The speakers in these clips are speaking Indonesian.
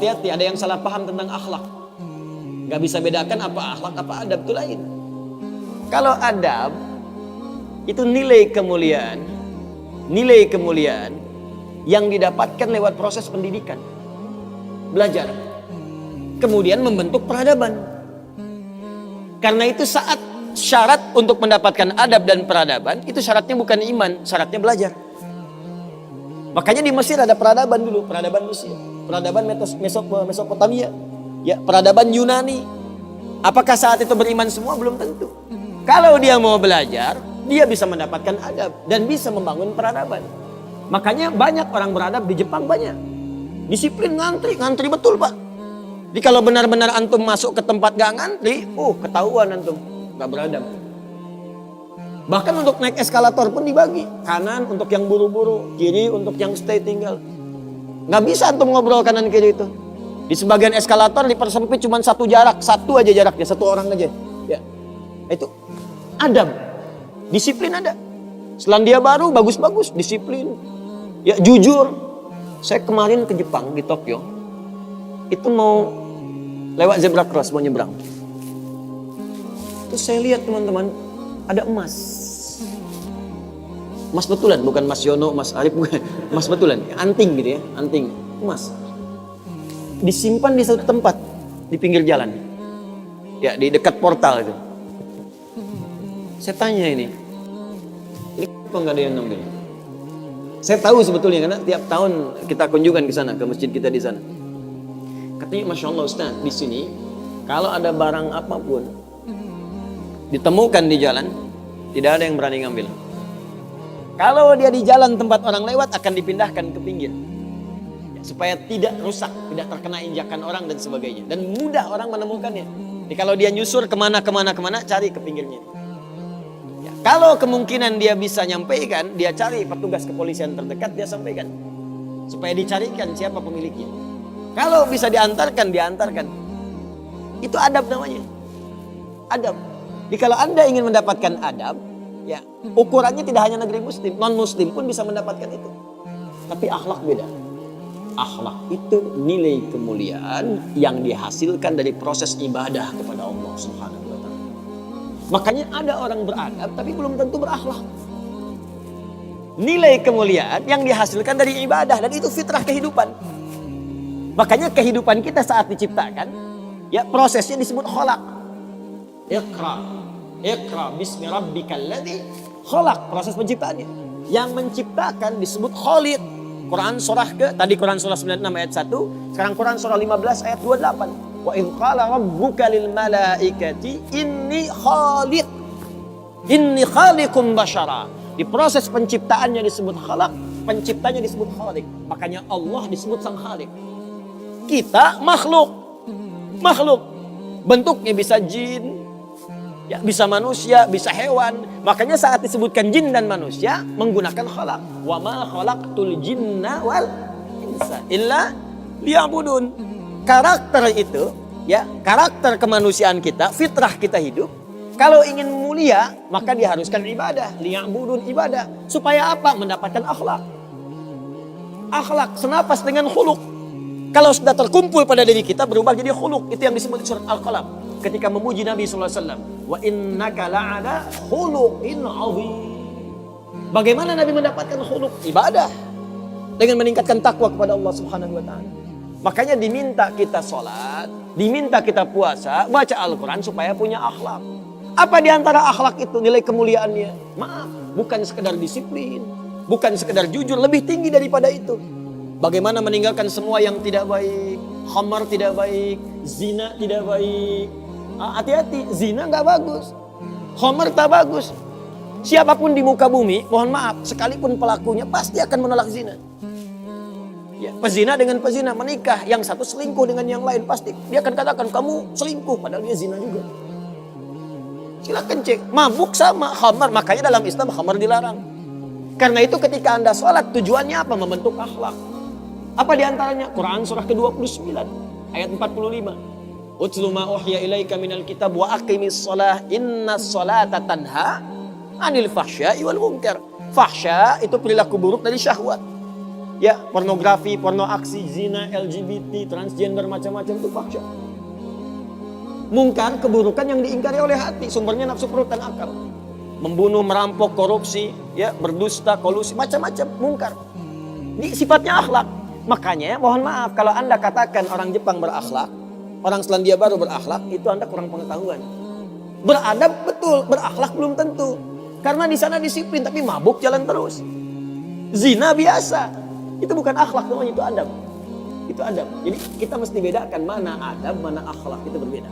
hati-hati, ada yang salah paham tentang akhlak. Gak bisa bedakan apa akhlak, apa adab, itu lain. Kalau adab, itu nilai kemuliaan yang didapatkan lewat proses pendidikan. Belajar. Kemudian membentuk peradaban. Karena itu saat syarat untuk mendapatkan adab dan peradaban, itu syaratnya bukan iman, syaratnya belajar. Makanya di Mesir ada peradaban dulu, peradaban Mesir, peradaban Mesopotamia, ya, peradaban Yunani. Apakah saat itu beriman semua? Belum tentu. Kalau dia mau belajar, dia bisa mendapatkan adab dan bisa membangun peradaban. Makanya banyak orang beradab di Jepang, banyak. Disiplin, ngantri betul, Pak. Jadi kalau benar-benar antum masuk ke tempat gak ngantri, ketahuan antum gak beradab. Bahkan untuk naik eskalator pun dibagi. Kanan untuk yang buru-buru, kiri untuk yang stay tinggal. Gak bisa antum ngobrol kanan kiri itu. Di sebagian eskalator dipersempit cuma satu aja jaraknya, satu orang aja. Ya, itu adab, disiplin ada. Selandia Baru bagus-bagus, disiplin. Ya, jujur. Saya kemarin ke Jepang di Tokyo, itu mau lewat zebra cross, mau nyebrang. Terus saya lihat teman-teman, ada emas. Emas betulan, bukan Mas Yono, Mas Arif, bukan. Emas betulan, anting gitu ya, anting emas. Disimpan di satu tempat di pinggir jalan, ya, di dekat portal itu. Saya tanya ini kok nggak ada yang ngambil? Saya tahu sebetulnya karena tiap tahun kita kunjungan ke sana, ke masjid kita di sana. Katanya, Masya Allah Ustaz, di sini kalau ada barang apapun ditemukan di jalan, tidak ada yang berani ngambil. Kalau dia di jalan tempat orang lewat akan dipindahkan ke pinggir. Supaya tidak rusak, tidak terkena injakan orang dan sebagainya. Dan mudah orang menemukannya. Jadi kalau dia nyusur kemana, cari ke pinggirnya. Ya, kalau kemungkinan dia bisa nyampaikan, dia cari petugas kepolisian terdekat, dia sampaikan. Supaya dicarikan siapa pemiliknya. Kalau bisa diantarkan. Itu adab namanya. Adab. Jadi kalau Anda ingin mendapatkan adab, ya, ukurannya tidak hanya negeri muslim, non-muslim pun bisa mendapatkan itu. Tapi akhlak beda. Akhlak itu nilai kemuliaan yang dihasilkan dari proses ibadah kepada Allah Subhanahu wa Ta'ala. Makanya ada orang beradab tapi belum tentu berakhlak. Nilai kemuliaan yang dihasilkan dari ibadah, dan itu fitrah kehidupan. Makanya kehidupan kita saat diciptakan, ya, prosesnya disebut khalaq. Iqra bismi rabbikal ladzi khalaq, proses penciptaannya. Yang menciptakan disebut Khaliq. Quran surah tadi Quran surah 96 ayat 1, sekarang Quran surah 15 ayat 28. Wa in qala rabbuka lil malaikati inni khaliqum basyara. Di proses penciptaannya disebut khalaq, penciptanya disebut khaliq. Makanya Allah disebut sang khaliq. Kita makhluk. Bentuknya bisa jin, ya, bisa manusia, bisa hewan. Makanya saat disebutkan jin dan manusia menggunakan khalaq. Wa ma khalaqtul jinna wal insa illa liya'budun. Karakter itu, ya, karakter kemanusiaan kita, fitrah kita hidup. Kalau ingin mulia, maka diharuskan ibadah, liya'budun, ibadah. Supaya apa? Mendapatkan akhlak. Akhlak senapas dengan khuluq. Kalau sudah terkumpul pada diri kita berubah jadi khuluq. Itu yang disebut surat Al-Qalam. Ketika memuji Nabi SAW. Wa innaka la'ala khuluqin 'azim. Bagaimana Nabi mendapatkan khuluq? Ibadah. Dengan meningkatkan takwa kepada Allah Subhanahu wa Ta'ala. Makanya diminta kita sholat, diminta kita puasa, baca Al-Quran supaya punya akhlak. Apa diantara akhlak itu nilai kemuliaannya? Maaf, bukan sekedar disiplin, bukan sekedar jujur, lebih tinggi daripada itu. Bagaimana meninggalkan semua yang tidak baik, khamar tidak baik, zina tidak baik. Hati-hati, zina gak bagus, khamar tak bagus. Siapapun di muka bumi, mohon maaf, sekalipun pelakunya pasti akan menolak zina. Ya, pezina dengan pezina menikah, yang satu selingkuh dengan yang lain, pasti dia akan katakan kamu selingkuh, padahal dia zina juga. Silakan cek, mabuk sama khamar, makanya dalam Islam khamar dilarang. Karena itu ketika Anda sholat, tujuannya apa? Membentuk akhlak. Apa diantaranya? Quran surah ke-29 ayat 45. Utlu ma uhya ilaika minal kitab wa aqimis shalah innas sholata tanha anil fahsya'i wal munkar. Fahsya itu perilaku buruk dari syahwat. Ya, pornografi, porno aksi, zina, LGBT, transgender, macam-macam itu fahsyah. Mungkar, keburukan yang diingkari oleh hati, sumbernya nafsu perut dan akal. Membunuh, merampok, korupsi, ya, berdusta, kolusi, macam-macam mungkar. Ini sifatnya akhlak. Makanya mohon maaf kalau Anda katakan orang Jepang berakhlak, orang Selandia Baru berakhlak, itu Anda kurang pengetahuan. Beradab betul, berakhlak belum tentu. Karena di sana disiplin tapi mabuk jalan terus. Zina biasa. Itu bukan akhlak namanya, itu adab. Itu adab. Jadi kita mesti bedakan mana adab, mana akhlak, itu berbeda.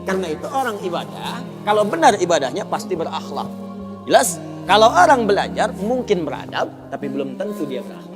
Karena itu orang ibadah, kalau benar ibadahnya pasti berakhlak. Jelas? Kalau orang belajar mungkin beradab, tapi belum tentu dia berakhlak.